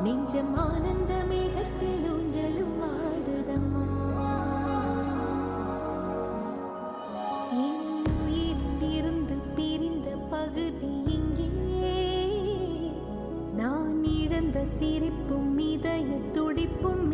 நெஞ்சம் ஆனந்த மேகத்தில் ஊஞ்சலும் ஆடுதம்மா. என் உயிரிலிருந்து பிரிந்த பகுதி இங்கே, நான் இழந்த சிரிப்பும் இதய துடிப்பும்